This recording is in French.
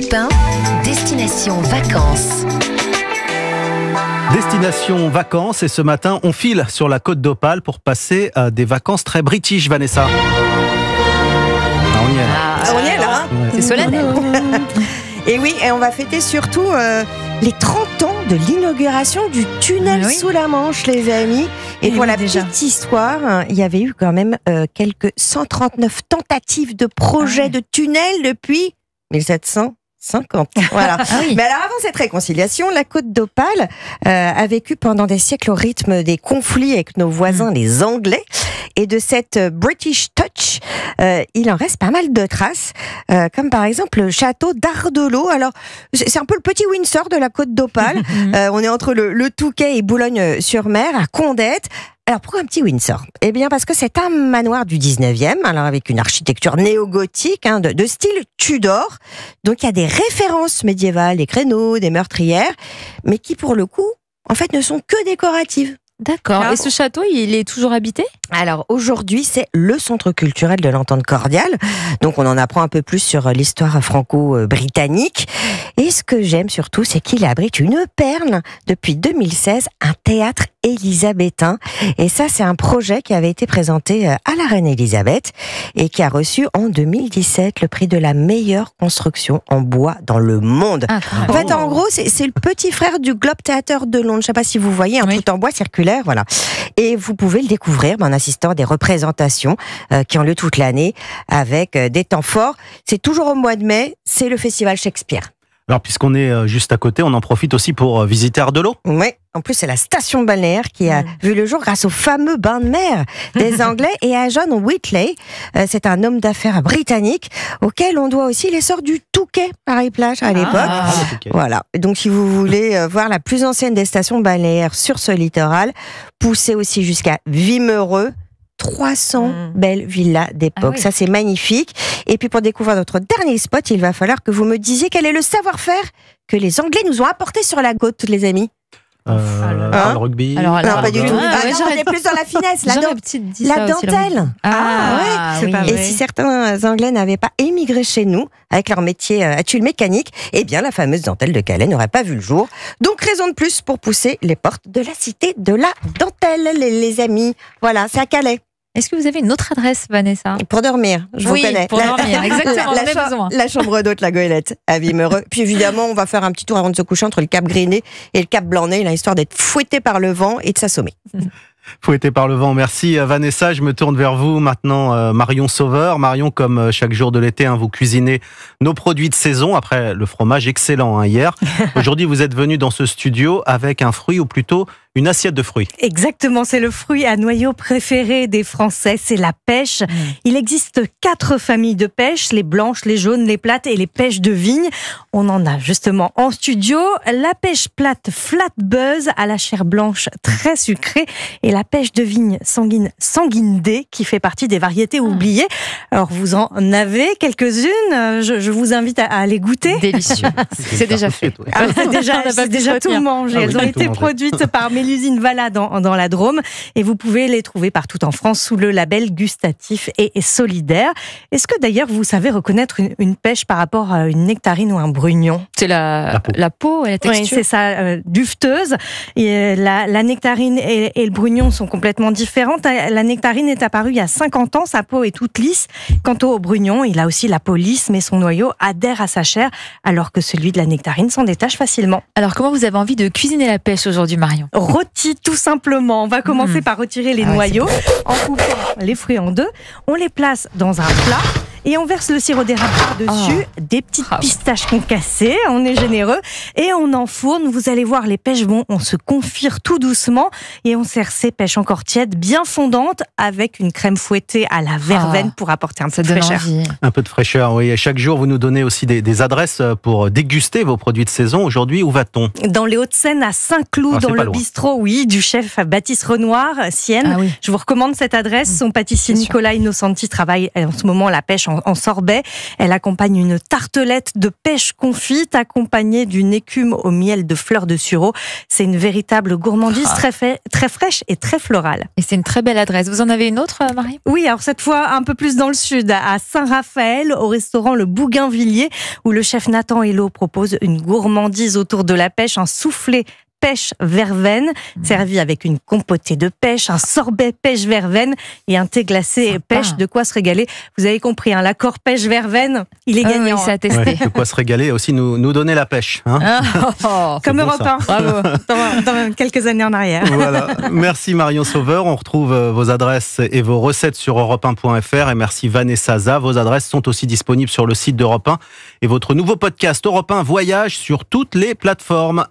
Europe 1, Destination Vacances. Destination vacances, et ce matin, on file sur la côte d'Opale pour passer des vacances très british, Vanessa. On y est là. On y est là, hein. C'est solennel. Et oui, et on va fêter surtout les 30 ans de l'inauguration du tunnel sous la Manche, les amis. Et pour la petite histoire, il y avait eu quand même quelques 139 tentatives de projet de tunnel depuis 1750. Voilà. Mais alors avant cette réconciliation, la côte d'Opale a vécu pendant des siècles au rythme des conflits avec nos voisins les Anglais. Et de cette British touch, il en reste pas mal de traces, comme par exemple le château d'Ardelot. Alors, c'est un peu le petit Windsor de la côte d'Opale. On est entre le Touquet et Boulogne-sur-Mer, à Condette. Alors, pourquoi un petit Windsor ? Eh bien, parce que c'est un manoir du 19e, alors avec une architecture néo-gothique, de style Tudor. Donc, il y a des références médiévales, des créneaux, des meurtrières, mais qui, pour le coup, en fait, ne sont que décoratives. D'accord. Et ce château, il est toujours habité ? Alors aujourd'hui, c'est le centre culturel de l'Entente cordiale. Donc on en apprend un peu plus sur l'histoire franco-britannique. Et ce que j'aime surtout, c'est qu'il abrite une perle depuis 2016, un théâtre élisabétain. Et ça, c'est un projet qui avait été présenté à la reine Elisabeth et qui a reçu en 2017 le prix de la meilleure construction en bois dans le monde. En fait, en gros, c'est le petit frère du Globe Theatre de Londres. Je ne sais pas si vous voyez, tout en bois circulaire, voilà. Et vous pouvez le découvrir en assistant à des représentations qui ont lieu toute l'année avec des temps forts. C'est toujours au mois de mai, c'est le festival Shakespeare. Alors, puisqu'on est juste à côté, on en profite aussi pour visiter Ardelot. Oui, en plus, c'est la station balnéaire qui a vu le jour grâce au fameux bain de mer des Anglais et à John Whitley. C'est un homme d'affaires britannique auquel on doit aussi l'essor du Touquet Paris-Plage à l'époque. Voilà. Donc, si vous voulez voir la plus ancienne des stations balnéaires sur ce littoral, poussez aussi jusqu'à Wimereux. 300 belles villas d'époque. Ça, c'est magnifique. Et puis, pour découvrir notre dernier spot, il va falloir que vous me disiez quel est le savoir-faire que les Anglais nous ont apporté sur la côte, les amis. Le rugby. Non, pas du tout. On est plus dans la finesse. La dentelle. Et si certains Anglais n'avaient pas émigré chez nous avec leur métier à tuile mécanique, eh bien la fameuse dentelle de Calais n'aurait pas vu le jour. Donc raison de plus pour pousser les portes de la cité de la dentelle, les amis. Voilà, c'est à Calais. Est-ce que vous avez une autre adresse, Vanessa ? Pour dormir, je vous connais. Pour dormir, exactement, on a besoin. La chambre d'hôte, la Goélette, à Wimereux. Puis évidemment, on va faire un petit tour avant de se coucher entre le Cap Griné et le Cap Blanc-Nez, histoire d'être fouetté par le vent et de s'assommer. Fouetté par le vent. Merci Vanessa. Je me tourne vers vous maintenant, Marion Sauveur. Marion, comme chaque jour de l'été, vous cuisinez nos produits de saison après le fromage excellent hier. Aujourd'hui, vous êtes venu dans ce studio avec un fruit, ou plutôt une assiette de fruits. Exactement, c'est le fruit à noyau préféré des Français, c'est la pêche. Il existe 4 familles de pêche, les blanches, les jaunes, les plates et les pêches de vigne. On en a justement en studio. La pêche plate flat buzz à la chair blanche très sucrée et la pêche de vigne sanguine D qui fait partie des variétés oubliées. Alors vous en avez quelques-unes, je vous invite à les goûter. Délicieux. C'est déjà fait. C'est déjà tout mangé. Elles ont été produites par Mélusine Vala dans la Drôme et vous pouvez les trouver partout en France sous le label gustatif et solidaire. Est-ce que d'ailleurs vous savez reconnaître une pêche par rapport à une nectarine ou un brugnon ? C'est la peau et la texture. Oui, c'est ça, dufteuse. Et la nectarine et le brugnon sont complètement différentes. La nectarine est apparue il y a 50 ans, sa peau est toute lisse. Quant au brugnon, il a aussi la peau lisse, mais son noyau adhère à sa chair, alors que celui de la nectarine s'en détache facilement. Alors comment vous avez envie de cuisiner la pêche aujourd'hui, Marion ? Rôti, tout simplement. On va commencer par retirer les noyaux en coupant les fruits en deux. On les place dans un plat et on verse le sirop d'érable par-dessus, des petites pistaches concassées, on est généreux, et on enfourne. Vous allez voir, les pêches on se confire tout doucement et on sert ces pêches encore tièdes, bien fondantes, avec une crème fouettée à la verveine pour apporter un peu de fraîcheur. Un peu de fraîcheur, oui. Et chaque jour, vous nous donnez aussi des adresses pour déguster vos produits de saison. Aujourd'hui, où va-t-on ? Dans les Hauts-de-Seine, à Saint-Cloud, dans le bistrot, du chef Baptiste Renoir, Sienne. Je vous recommande cette adresse. Son pâtissier Nicolas Innocenti travaille en ce moment la pêche en sorbet. Elle accompagne une tartelette de pêche confite accompagnée d'une écume au miel de fleurs de sureau. C'est une véritable gourmandise très fraîche et très florale. Et c'est une très belle adresse. Vous en avez une autre, Marie ? Oui, alors cette fois un peu plus dans le sud, à Saint-Raphaël, au restaurant Le Bougainvilliers, où le chef Nathan Hello propose une gourmandise autour de la pêche, un soufflé pêche verveine, servi avec une compotée de pêche, un sorbet pêche verveine et un thé glacé pêche. De quoi se régaler. Vous avez compris, l'accord pêche verveine, il est gagnant. Oui, ça a testé. Ouais, de quoi se régaler et aussi nous donner la pêche. Comme bon, Europe 1. Bravo. Dans quelques années en arrière. Voilà. Merci Marion Sauveur. On retrouve vos adresses et vos recettes sur europe1.fr. Et merci Vanessa Za. Vos adresses sont aussi disponibles sur le site d'Europe 1 et votre nouveau podcast Europe 1 Voyage sur toutes les plateformes.